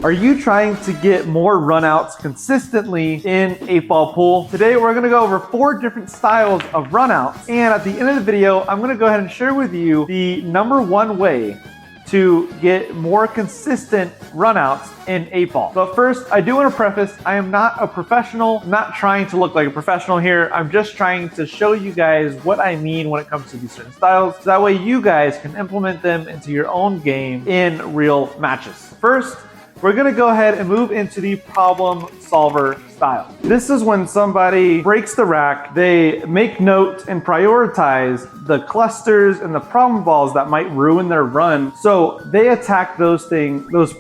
Are you trying to get more runouts consistently in 8-ball pool? Today we're gonna go over 4 different styles of runouts, and at the end of the video, I'm gonna go ahead and share with you the #1 way to get more consistent runouts in 8-ball. But first, I do want to preface, I am not a professional. I'm not trying to look like a professional here. I'm just trying to show you guys what I mean when it comes to these certain styles. So that way you guys can implement them into your own game in real matches. First, we're gonna go ahead and move into the problem solver style. This is when somebody breaks the rack, they make note and prioritize the clusters and the problem balls that might ruin their run. So they attack those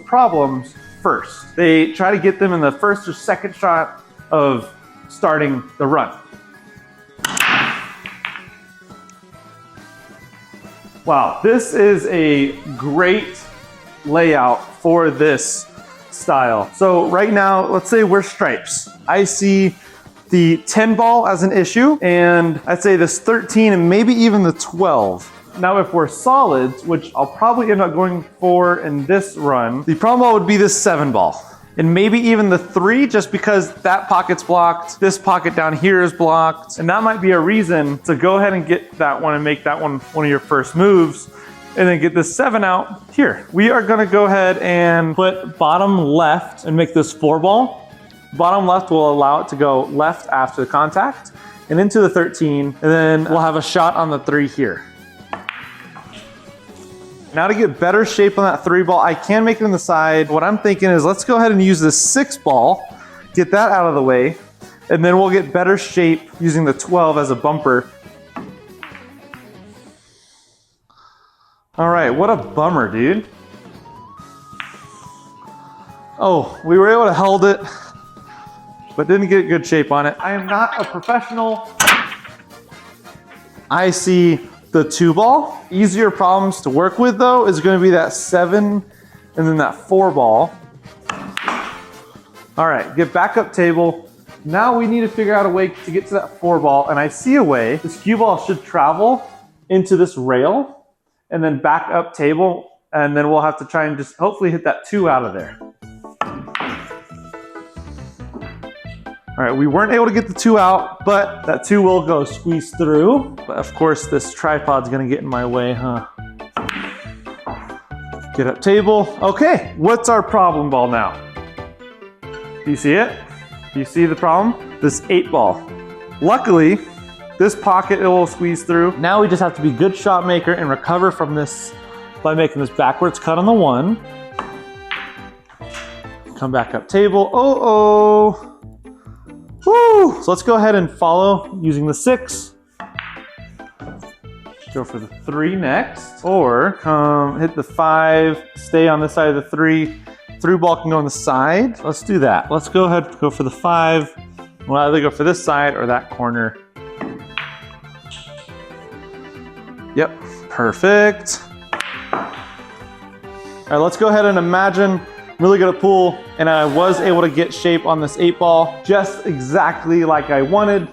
problems first. They try to get them in the first or second shot of starting the run. Wow, this is a great layout for this style. So right now, let's say we're stripes. I see the 10 ball as an issue, and I'd say this 13 and maybe even the 12. Now, if we're solids, which I'll probably end up going for in this run, the problem ball would be this 7 ball. And maybe even the 3, just because that pocket's blocked, this pocket down here is blocked, and that might be a reason to go ahead and get that one and make that one of your first moves, and then get this 7 out here. We are gonna go ahead and put bottom left and make this 4 ball. Bottom left will allow it to go left after the contact and into the 13, and then we'll have a shot on the 3 here. Now to get better shape on that 3 ball, I can make it on the side. What I'm thinking is let's go ahead and use this 6 ball, get that out of the way, and then we'll get better shape using the 12 as a bumper. All right, what a bummer, dude. Oh, we were able to hold it, but didn't get good shape on it. I am not a professional. I see the 2 ball. Easier problems to work with though is gonna be that 7 and then that 4 ball. All right, get back up table. Now we need to figure out a way to get to that 4 ball, and I see a way. This cue ball should travel into this rail and then back up table, and then we'll have to try and just hopefully hit that 2 out of there. All right, we weren't able to get the 2 out, but that 2 will go squeeze through. But of course, this tripod's gonna get in my way, huh? Get up table. Okay, what's our problem ball now? Do you see it? Do you see the problem? This 8 ball. Luckily, this pocket it will squeeze through. Now we just have to be good shot maker and recover from this by making this backwards cut on the 1. Come back up table. Oh. Woo! So let's go ahead and follow using the 6. Go for the 3 next. Or come hit the 5, stay on this side of the 3. 3 ball can go on the side. Let's do that. Let's go ahead and go for the 5. We'll either go for this side or that corner. Yep, perfect. All right, let's go ahead and imagine I'm really good at pool, and I was able to get shape on this 8 ball just exactly like I wanted.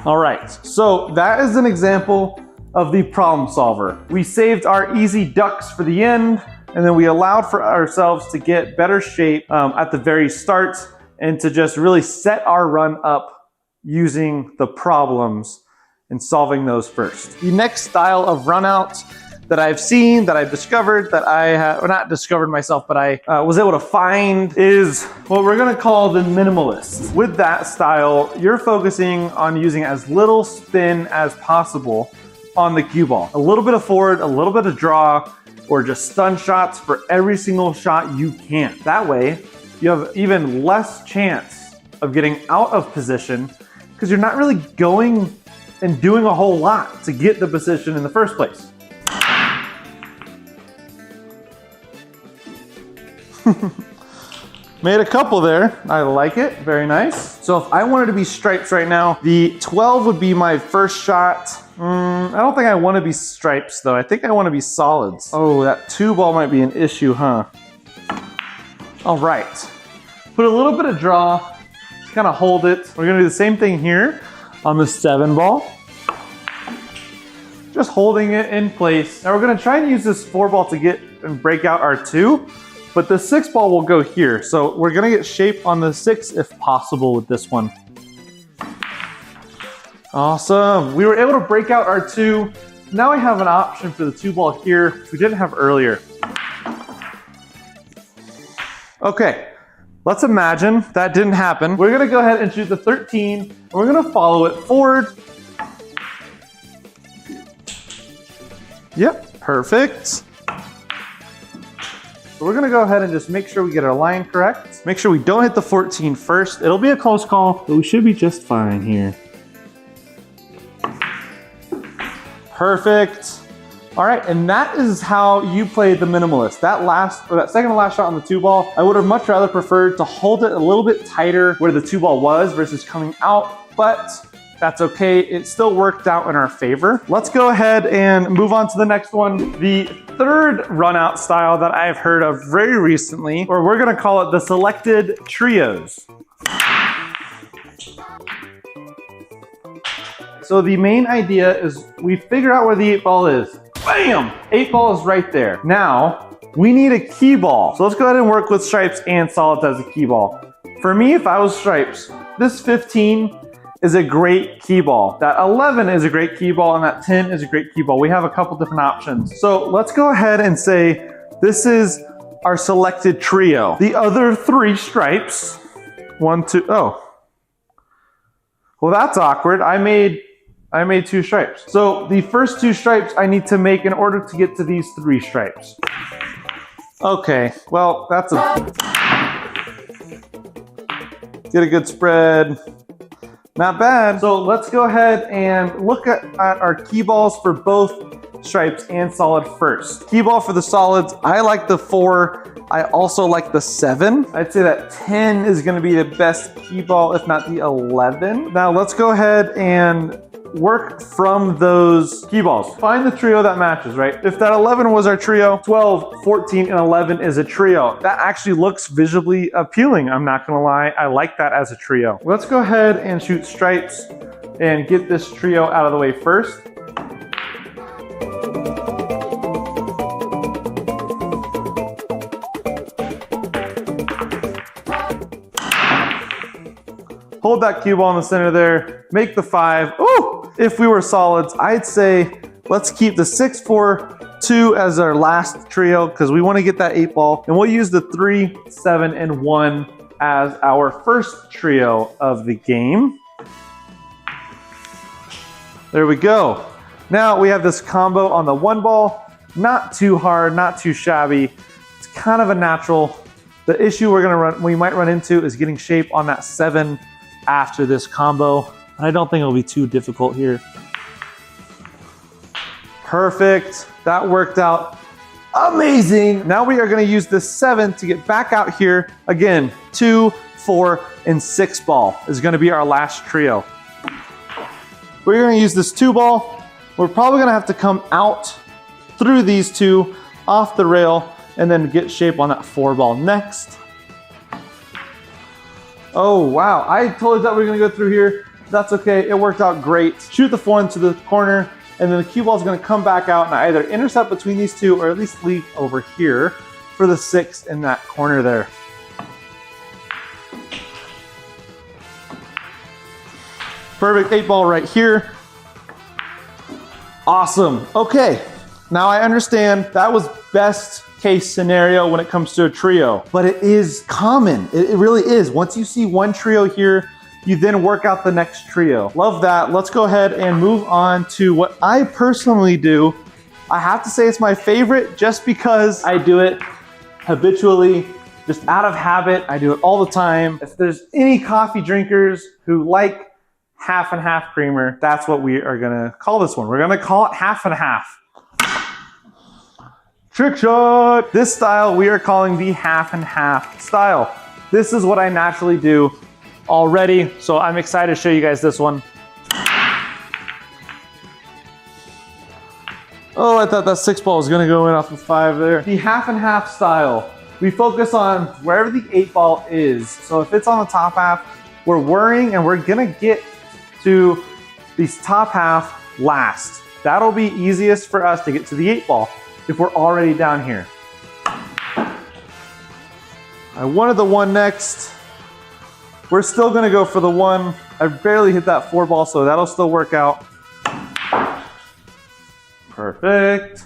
All right, so that is an example of the problem solver. We saved our easy ducks for the end, and then we allowed for ourselves to get better shape at the very start and to just really set our run up using the problems and solving those first. The next style of runout that I've seen, that I've discovered, that I have, or not discovered myself, but I was able to find is what we're gonna call the minimalist. With that style, you're focusing on using as little spin as possible on the cue ball. A little bit of forward, a little bit of draw, or just stun shots for every single shot you can. That way, you have even less chance of getting out of position because you're not really going and doing a whole lot to get the position in the first place. Made a couple there. I like it. Very nice. So if I wanted to be stripes right now, the 12 would be my first shot. I don't think I want to be stripes though. I think I want to be solids. Oh, that 2 ball might be an issue, huh? All right. Put a little bit of draw, kind of hold it. We're gonna do the same thing here on the 7 ball. Just holding it in place. Now we're gonna try and use this 4 ball to get and break out our 2. but the 6 ball will go here. So we're gonna get shape on the 6 if possible with this one. Awesome. We were able to break out our 2. Now I have an option for the 2 ball here, which we didn't have earlier. Okay, let's imagine that didn't happen. We're gonna go ahead and shoot the 13, and we're gonna follow it forward. Yep, perfect. So we're gonna go ahead and just make sure we get our line correct. Make sure we don't hit the 14 first. It'll be a close call, but we should be just fine here. Perfect. All right, and that is how you play the Minimalist. That second to last shot on the 2 ball, I would have much rather preferred to hold it a little bit tighter where the 2 ball was versus coming out, but that's okay. It still worked out in our favor. Let's go ahead and move on to the next one. The third run out style that I've heard of very recently, or we're gonna call it the selected trios. So the main idea is we figure out where the 8 ball is. Bam! 8 ball is right there. Now, we need a key ball. So let's go ahead and work with stripes and solids as a key ball. For me, if I was stripes, this 15 is a great key ball. That 11 is a great key ball, and that 10 is a great key ball. We have a couple different options. So let's go ahead and say this is our selected trio. The other 3 stripes, 1, 2, oh. Well, that's awkward. I made 2 stripes. So the first 2 stripes I need to make in order to get to these 3 stripes. Okay, well, get a good spread. Not bad. So let's go ahead and look at our key balls for both stripes and solid first. Key ball for the solids, I like the 4. I also like the 7. I'd say that 10 is gonna be the best key ball, if not the 11. Now let's go ahead and work from those key balls. Find the trio that matches, right? If that 11 was our trio, 12, 14, and 11 is a trio. That actually looks visually appealing, I'm not gonna lie. I like that as a trio. Let's go ahead and shoot stripes and get this trio out of the way first. Hold that cue ball in the center there, make the 5. Ooh! If we were solids, I'd say let's keep the 6, 4, 2 as our last trio because we want to get that 8 ball, and we'll use the 3, 7, and 1 as our first trio of the game. There we go. Now we have this combo on the 1 ball. Not too hard, not too shabby. It's kind of a natural. The issue we might run into is getting shape on that 7 after this combo. I don't think it'll be too difficult here. Perfect. That worked out amazing. Now we are going to use this 7 to get back out here. Again, 2, 4, and 6 ball is going to be our last trio. We're going to use this 2 ball. We're probably going to have to come out through these 2 off the rail and then get shape on that 4 ball next. Oh, wow. I totally thought we were going to go through here. That's okay. It worked out great. Shoot the 4 into the corner, and then the cue ball is going to come back out and either intercept between these 2 or at least leave over here for the 6 in that corner there. Perfect 8 ball right here. Awesome. Okay. Now I understand that was best case scenario when it comes to a trio, but it is common. It really is. Once you see one trio here, you then work out the next trio. Love that. Let's go ahead and move on to what I personally do. I have to say it's my favorite just because I do it habitually, just out of habit. I do it all the time. If there's any coffee drinkers who like half and half creamer, that's what we are gonna call this one. We're gonna call it half and half. Trick shot! This style we are calling the half and half style. This is what I naturally do already, so I'm excited to show you guys this one. Oh, I thought that 6 ball was gonna go in off the 5 there. The half and half style, we focus on wherever the 8 ball is. So if it's on the top half, we're worrying and we're gonna get to this top half last. That'll be easiest for us to get to the 8 ball if we're already down here. I wanted the 1 next. We're still gonna go for the 1. I barely hit that 4 ball, so that'll still work out. Perfect.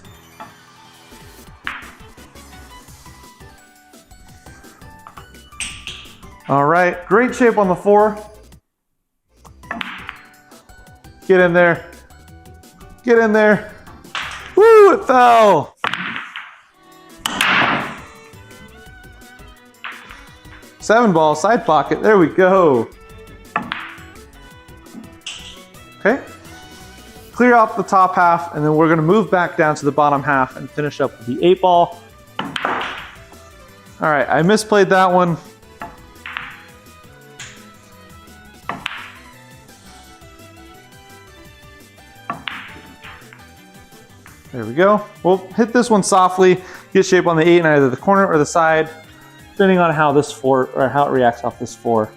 All right, great shape on the 4. Get in there. Get in there. Woo, it fell. Seven ball, side pocket, there we go. Okay, clear out the top half, and then we're gonna move back down to the bottom half and finish up with the 8 ball. All right, I misplayed that one. There we go. We'll hit this one softly, get shape on the 8 in either the corner or the side, depending on how this 4 or how it reacts off this 4.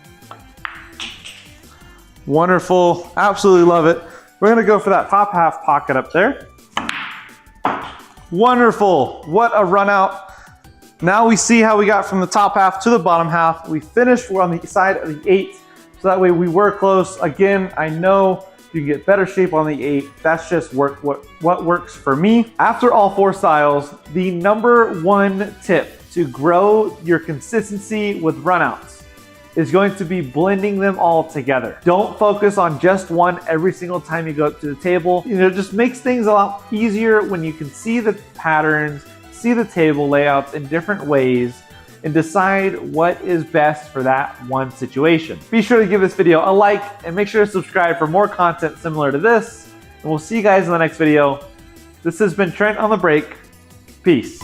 Wonderful, absolutely love it. We're gonna go for that top half pocket up there. Wonderful, what a run out. Now we see how we got from the top half to the bottom half. We finished on the side of the 8, so that way we were close. Again, I know you can get better shape on the 8. That's just what works for me. After all 4 styles, the #1 tip to grow your consistency with runouts is going to be blending them all together. Don't focus on just one every single time you go up to the table. You know, it just makes things a lot easier when you can see the patterns, see the table layouts in different ways, and decide what is best for that one situation. Be sure to give this video a like and make sure to subscribe for more content similar to this. And we'll see you guys in the next video. This has been Trent on the Break. Peace.